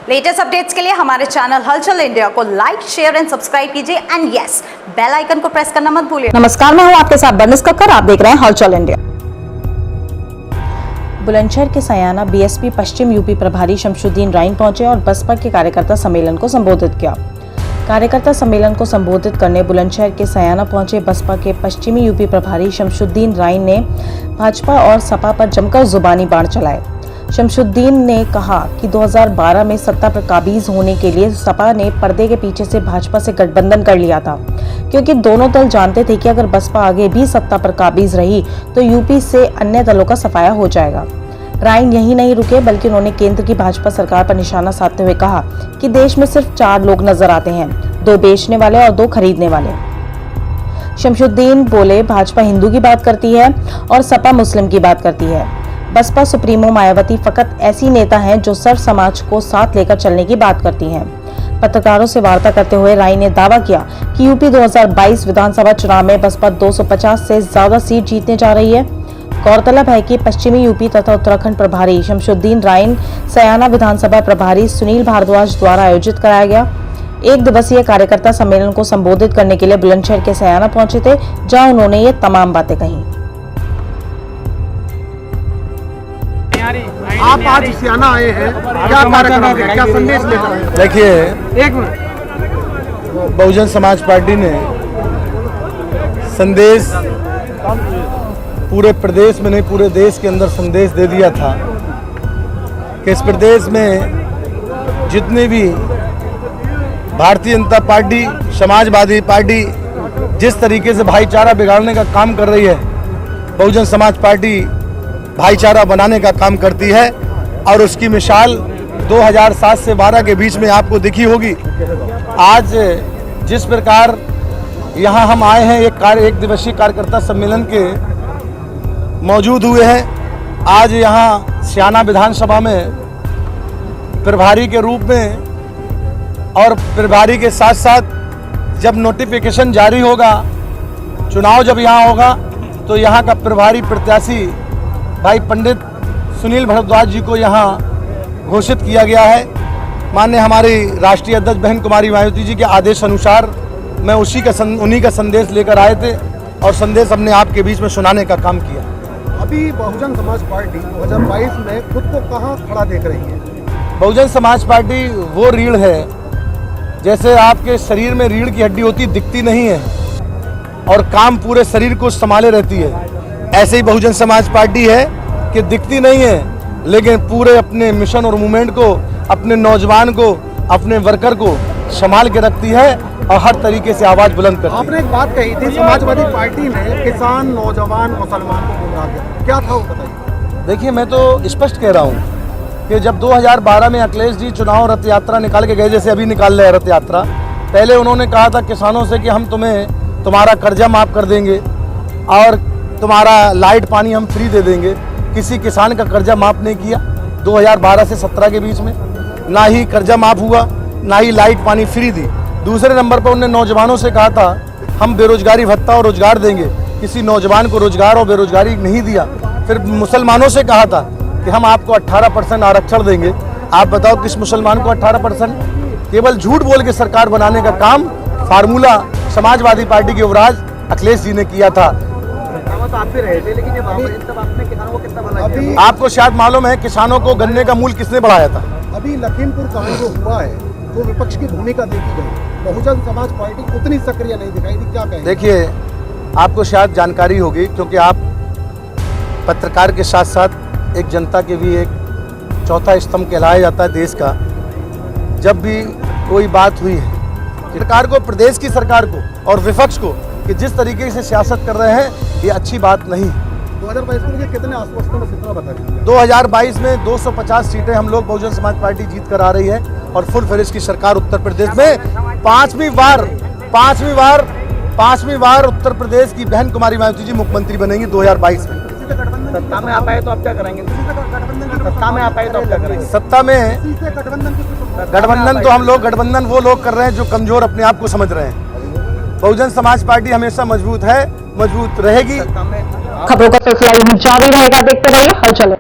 Latest updates के लिए हमारे चैनल हलचल इंडिया को लाइक, शेयर एंड सब्सक्राइब कीजिए एंड यस, बेल आइकन को प्रेस करना मत भूलिए। नमस्कार, मैं हूं आपके साथ बर्निस कक्कर, आप देख रहे हैं हलचल इंडिया। बुलंदशहर के सयाना बीएसपी पश्चिम यूपी प्रभारी शमशुद्दीन राइन पहुंचे और बसपा के कार्यकर्ता सम्मेलन को संबोधित किया। कार्यकर्ता सम्मेलन को संबोधित करने बुलंदशहर के सयाना पहुंचे बसपा के पश्चिमी यूपी प्रभारी शमशुद्दीन राइन ने भाजपा और सपा पर जमकर जुबानी बाण चलाए। शमशुद्दीन ने कहा कि 2012 में सत्ता पर काबिज होने के लिए सपा ने पर्दे के पीछे से भाजपा से गठबंधन कर लिया था, क्योंकि दोनों दल जानते थे कि अगर बसपा आगे भी सत्ता पर काबिज रही तो यूपी से अन्य दलों का सफाया हो जाएगा। राइन यही नहीं रुके, बल्कि उन्होंने केंद्र की भाजपा सरकार पर निशाना साधते हुए कहा कि देश में सिर्फ 4 लोग नजर आते हैं, 2 बेचने वाले और 2 खरीदने वाले। शमशुद्दीन बोले, भाजपा हिंदू की बात करती है और सपा मुस्लिम की बात करती है। बसपा सुप्रीमो मायावती फकत ऐसी नेता हैं जो सर्व समाज को साथ लेकर चलने की बात करती हैं। पत्रकारों से वार्ता करते हुए राइन ने दावा किया कि यूपी 2022 विधानसभा चुनाव में बसपा 250 से ज्यादा सीट जीतने जा रही है। गौरतलब है कि पश्चिमी यूपी तथा उत्तराखंड प्रभारी शमशुद्दीन राइन सयाना विधानसभा प्रभारी सुनील भारद्वाज द्वारा आयोजित कराया गया 1 दिवसीय कार्यकर्ता सम्मेलन को संबोधित करने के लिए बुलंदशहर के सयाना पहुंचे थे, जहां उन्होंने ये तमाम बातें कही। आप आज सयाना आए हैं, क्या कार्यक्रम है, क्या संदेश लेकर आए? देखिए, बहुजन समाज पार्टी ने संदेश पूरे प्रदेश में नहीं, पूरे देश के अंदर संदेश दे दिया था कि इस प्रदेश में जितने भी भारतीय जनता पार्टी, समाजवादी पार्टी जिस तरीके से भाईचारा बिगाड़ने का काम कर रही है, बहुजन समाज पार्टी भाईचारा बनाने का काम करती है। और उसकी मिसाल 2007 से 12 के बीच में आपको दिखी होगी। आज जिस प्रकार यहाँ हम आए हैं, एक दिवसीय कार्यकर्ता सम्मेलन के मौजूद हुए हैं। आज यहाँ सयाना विधानसभा में प्रभारी के रूप में और प्रभारी के साथ साथ जब नोटिफिकेशन जारी होगा, चुनाव जब यहाँ होगा, तो यहाँ का प्रभारी प्रत्याशी भाई पंडित सुनील भारद्वाज जी को यहाँ घोषित किया गया है। माननीय हमारी राष्ट्रीय अध्यक्ष बहन कुमारी मायावती जी के आदेश अनुसार मैं उन्हीं का संदेश लेकर आए थे और संदेश हमने आपके बीच में सुनाने का काम किया। अभी बहुजन समाज पार्टी 2022 में खुद को कहाँ खड़ा देख रही है? बहुजन समाज पार्टी वो रीढ़ है, जैसे आपके शरीर में रीढ़ की हड्डी होती, दिखती नहीं है और काम पूरे शरीर को संभाले रहती है। ऐसे ही बहुजन समाज पार्टी है कि दिखती नहीं है, लेकिन पूरे अपने मिशन और मूवमेंट को, अपने नौजवान को, अपने वर्कर को संभाल के रखती है और हर तरीके से आवाज बुलंद करती है। आपने एक बात कही थी, समाजवादी पार्टी ने किसान, नौजवान, मुसलमान को गुमराह किया, क्या था वो बताइए? देखिए, मैं तो स्पष्ट कह रहा हूँ कि जब 2012 में अखिलेश जी चुनाव रथ यात्रा निकाल के गए, जैसे अभी निकाल रहे हैं रथ यात्रा, पहले उन्होंने कहा था किसानों से कि हम तुम्हारा कर्जा माफ कर देंगे और तुम्हारा लाइट पानी हम फ्री दे देंगे। किसी किसान का कर्जा माफ नहीं किया 2012 से 17 के बीच में, ना ही कर्जा माफ हुआ, ना ही लाइट पानी फ्री दी। दूसरे नंबर पर उन्होंने नौजवानों से कहा था हम बेरोजगारी भत्ता और रोजगार देंगे, किसी नौजवान को रोजगार और बेरोजगारी नहीं दिया। फिर मुसलमानों से कहा था कि हम आपको 18% आरक्षण देंगे। आप बताओ किस मुसलमान को 18%? केवल झूठ बोल के सरकार बनाने का काम फार्मूला समाजवादी पार्टी के युवराज अखिलेश जी ने किया था। आप भी रहे थे, लेकिन आपने किसानों को कितना बढ़ाया? आपको शायद मालूम है किसानों को गन्ने का मूल्य किसने बढ़ाया था? अभी लखीमपुर कांड जो हुआ है, जो विपक्ष की भूमिका देखी गई, बहुजन समाज पार्टी उतनी सक्रिय नहीं दिखाई दी, क्या कहें? देखिए, आपको शायद जानकारी होगी, क्योंकि आप पत्रकार के साथ साथ एक जनता के भी एक चौथा स्तंभ कहलाया जाता है देश का। जब भी कोई बात हुई है सरकार को, प्रदेश की सरकार को और विपक्ष को, कि जिस तरीके से सियासत कर रहे हैं, ये अच्छी बात नहीं। 2022 में कितने आश्वस्त में कितना बताइए? 2022 में 250 सीटें हम लोग बहुजन समाज पार्टी जीत कर आ रही है और फुल फ्लेज की सरकार उत्तर प्रदेश में पांचवी बार उत्तर प्रदेश की बहन कुमारी मायावती जी मुख्यमंत्री बनेंगी 2022 में। सत्ता में आ पाए तो आप क्या करेंगे? सत्ता में आ पाए तो आप क्या करेंगे? सत्ता में गठबंधन तो हम लोग गठबंधन वो लोग कर रहे हैं जो कमजोर अपने आप को समझ रहे हैं। बहुजन समाज पार्टी हमेशा मजबूत है, मजबूत रहेगी। खबरों का सिलसिला यूं जारी रहेगा, देखते रहिए हलचल।